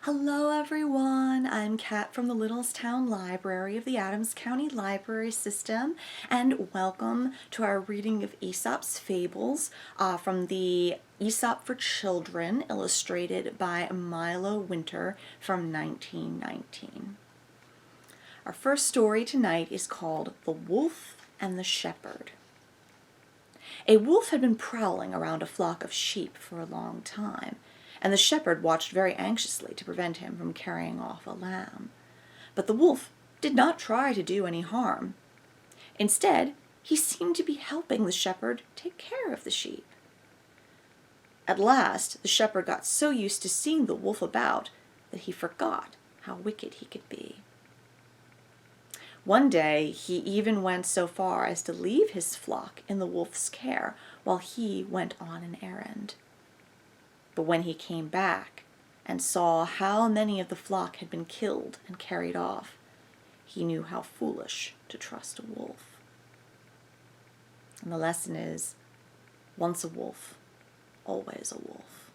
Hello everyone, I'm Kat from the Littlestown Library of the Adams County Library System, and welcome to our reading of Aesop's Fables from the Aesop for Children, illustrated by Milo Winter from 1919. Our first story tonight is called The Wolf and the Shepherd. A wolf had been prowling around a flock of sheep for a long time, and the shepherd watched very anxiously to prevent him from carrying off a lamb. But the wolf did not try to do any harm. Instead, he seemed to be helping the shepherd take care of the sheep. At last, the shepherd got so used to seeing the wolf about that he forgot how wicked he could be. One day, he even went so far as to leave his flock in the wolf's care while he went on an errand. But when he came back and saw how many of the flock had been killed and carried off, he knew how foolish to trust a wolf. And the lesson is, once a wolf, always a wolf.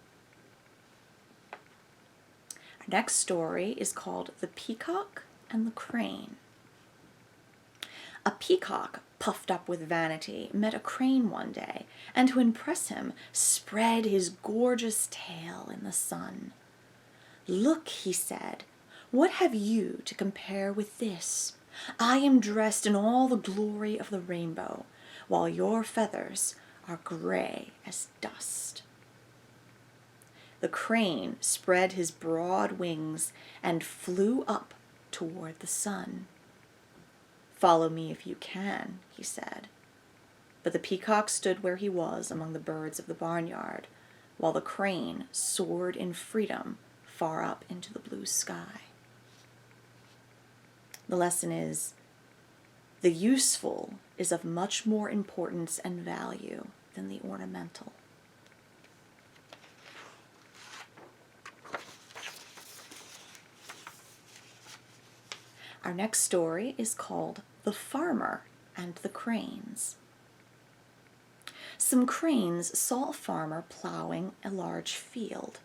Our next story is called The Peacock and the Crane. A peacock, puffed up with vanity, met a crane one day, and to impress him, spread his gorgeous tail in the sun. "Look," he said, "what have you to compare with this? I am dressed in all the glory of the rainbow, while your feathers are gray as dust." The crane spread his broad wings and flew up toward the sun. "Follow me if you can," he said. But the peacock stood where he was among the birds of the barnyard, while the crane soared in freedom far up into the blue sky. The lesson is, the useful is of much more importance and value than the ornamental. Our next story is called The Farmer and the Cranes. Some cranes saw a farmer plowing a large field.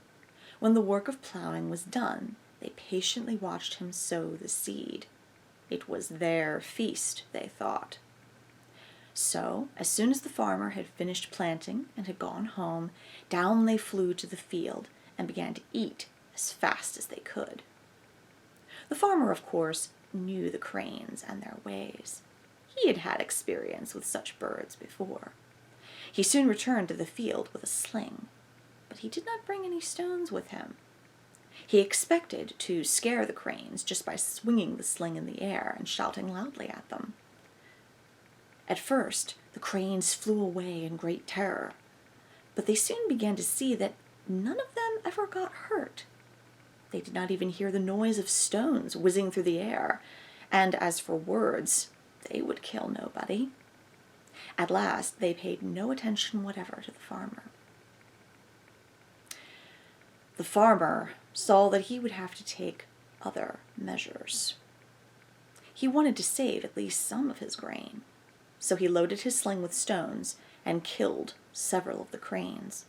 When the work of plowing was done, they patiently watched him sow the seed. It was their feast, they thought. So, as soon as the farmer had finished planting and had gone home, down they flew to the field and began to eat as fast as they could. The farmer, of course, knew the cranes and their ways. He had had experience with such birds before. He soon returned to the field with a sling, but he did not bring any stones with him. He expected to scare the cranes just by swinging the sling in the air and shouting loudly at them. At first, the cranes flew away in great terror, but they soon began to see that none of them ever got hurt. They did not even hear the noise of stones whizzing through the air, and as for words, they would kill nobody. At last, they paid no attention whatever to the farmer. The farmer saw that he would have to take other measures. He wanted to save at least some of his grain, so he loaded his sling with stones and killed several of the cranes.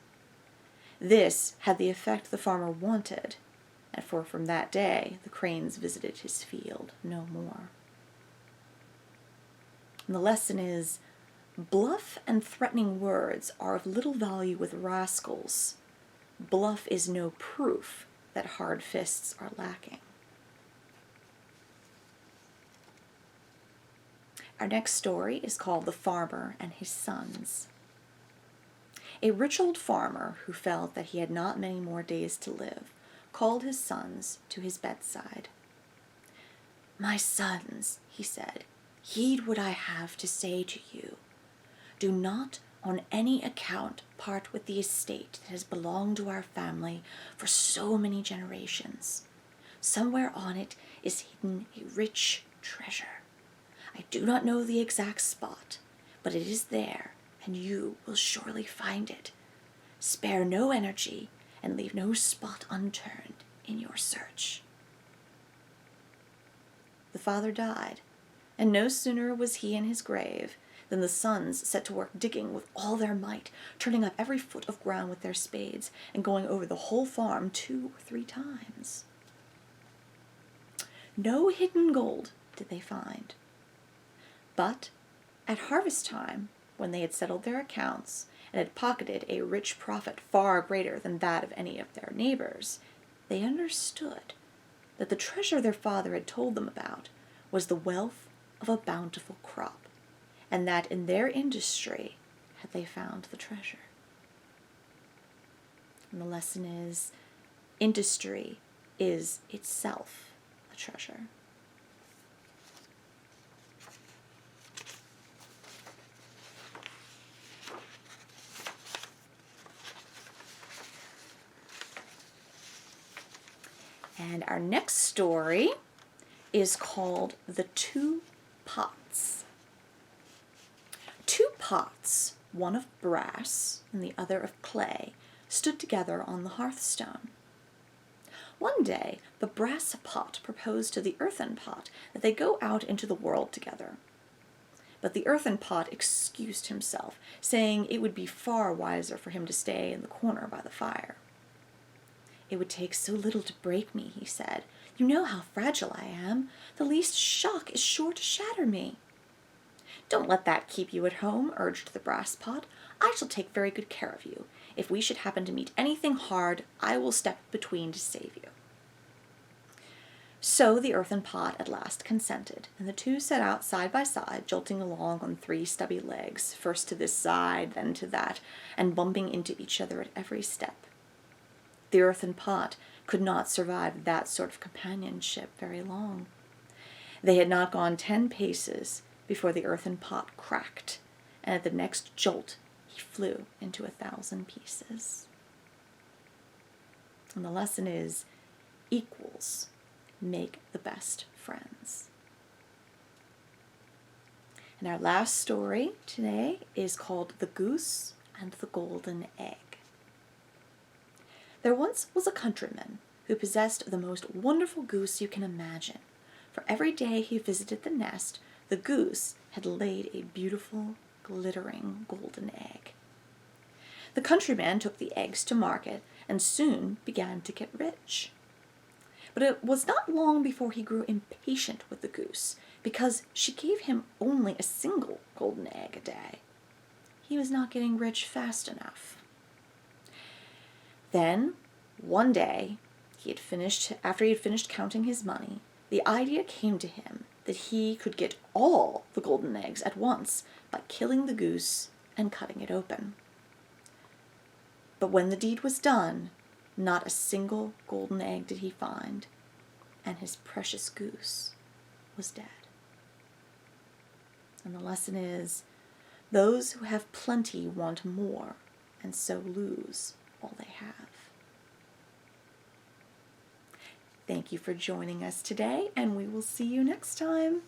This had the effect the farmer wanted, and from that day the cranes visited his field no more. And the lesson is, bluff and threatening words are of little value with rascals. Bluff is no proof that hard fists are lacking. Our next story is called The Farmer and His Sons. A rich old farmer who felt that he had not many more days to live called his sons to his bedside. "My sons," he said, "heed what I have to say to you. Do not on any account part with the estate that has belonged to our family for so many generations. Somewhere on it is hidden a rich treasure. I do not know the exact spot, but it is there, and you will surely find it. Spare no energy and leave no spot unturned in your search." The father died, and no sooner was he in his grave than the sons set to work digging with all their might, turning up every foot of ground with their spades, and going over the whole farm 2 or 3 times. no hidden gold did they find. But at harvest time, when they had settled their accounts and had pocketed a rich profit far greater than that of any of their neighbors, they understood that the treasure their father had told them about was the wealth of a bountiful crop, and that in their industry had they found the treasure. And the lesson is, industry is itself a treasure. And our next story is called The Two Pots. Two pots, one of brass and the other of clay, stood together on the hearthstone. One day, the brass pot proposed to the earthen pot that they go out into the world together. But the earthen pot excused himself, saying it would be far wiser for him to stay in the corner by the fire. "It would take so little to break me," he said. "You know how fragile I am. The least shock is sure to shatter me." "Don't let that keep you at home," urged the brass pot. "I shall take very good care of you. If we should happen to meet anything hard, I will step between to save you." So the earthen pot at last consented, and the two set out side by side, jolting along on three stubby legs, first to this side, then to that, and bumping into each other at every step. The earthen pot could not survive that sort of companionship very long. They had not gone 10 paces before the earthen pot cracked, and at the next jolt he flew into 1,000 pieces. And the lesson is, equals make the best friends. And our last story today is called The Goose and the Golden Egg. There once was a countryman who possessed the most wonderful goose you can imagine. For every day he visited the nest, the goose had laid a beautiful, glittering golden egg. The countryman took the eggs to market and soon began to get rich. But it was not long before he grew impatient with the goose, because she gave him only a single golden egg a day. He was not getting rich fast enough. Then, one day, after he had finished counting his money, the idea came to him that he could get all the golden eggs at once by killing the goose and cutting it open. But when the deed was done, not a single golden egg did he find, and his precious goose was dead. And the lesson is, those who have plenty want more, and so lose all they have. Thank you for joining us today, and we will see you next time.